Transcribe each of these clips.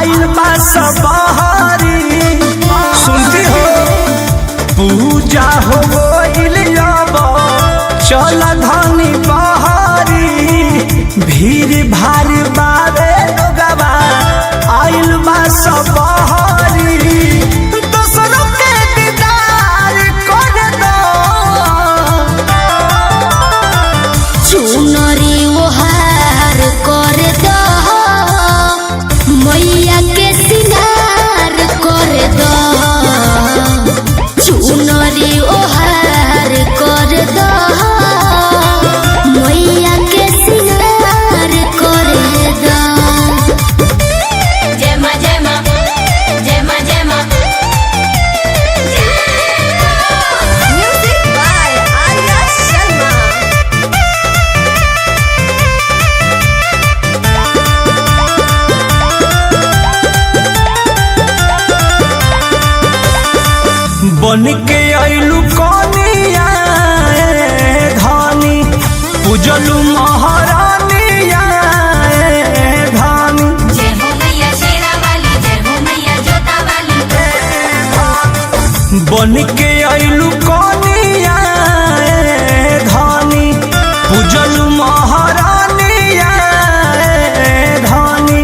आइल बा सबहरी। सुनती हो पूजा हो गइल अब चल धनी बहरी। भीड़ भारी बारे लोगवा आइल बा सबहरी। दोसरों के दीदार कर दो चुनरी ओहार कर दो मैया के सिंगार कर दो। चुनरी ओहार कर दो मैया के सिंगार कर दो। जय मां जय मां जय मां जय मां। Music by Arya Sharma. बन के आइलू कनिया धानी पूजलू महारानिया धानी। जय हो मैया शेरा वाली जय हो मैया जोता वाली। बन के आइलू कनिया धानी पूजलू महारानिया धानी।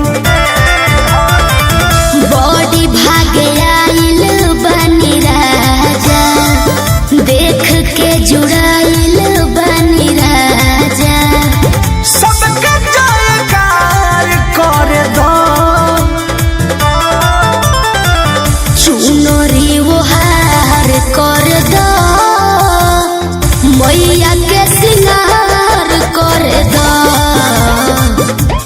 बॉडी भागे आइल बनी राजा देख के जुड़ाइल बनी राजा। सबके जयकार कर दो चुनरी ओहार कर दो मैया के सिंगार कर दो।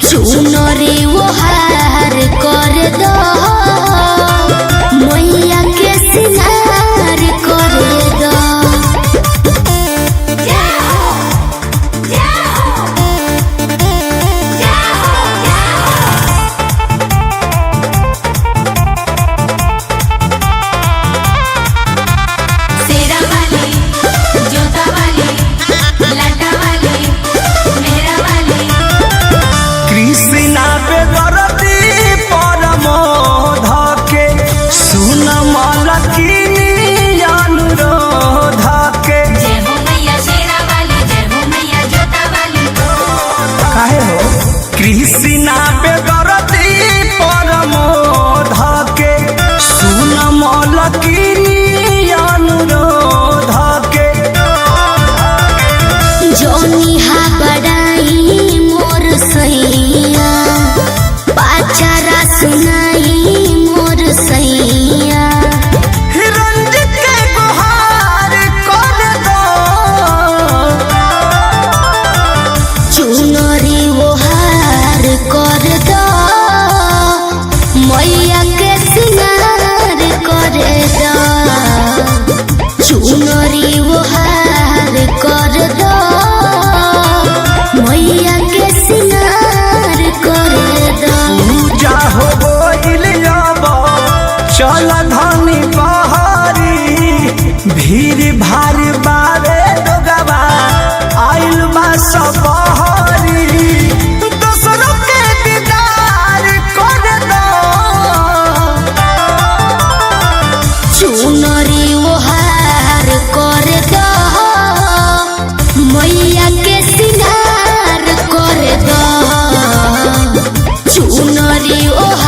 चुनरी ओहार कर दो मैया के सिंगार कर दो। शेरा वाली जोता वाली लाटा वाली मेहरा वाली। कृष्णा पे दरदी परमोध के सुन मलकिनी अनुरोध के। जय हो मैया शेरा वाली जय हो मैया जोता वाली। काहे हो कृष्णा पे दरदी परमोध के सुन मलकिनी अनुरोध के। जोनी हा बड़ाई मोर सैया पाचारा सुनाई मोर सैया। रंजित के गुहार कर दो चुनरी ओहार कर दो मैया के सिंगार कर दो। चुनरी ओहार कर दो मैया के सिंगार कर दो। पूजा हो गइल अब चल धनी बहरी। भीड़ भारी बारे लोगवा आइल बा सबहरी। दोसरों के दीदार कर दो चुनरी ओहार कर दो मैया के सिंगार कर दो। चुनरी ओहार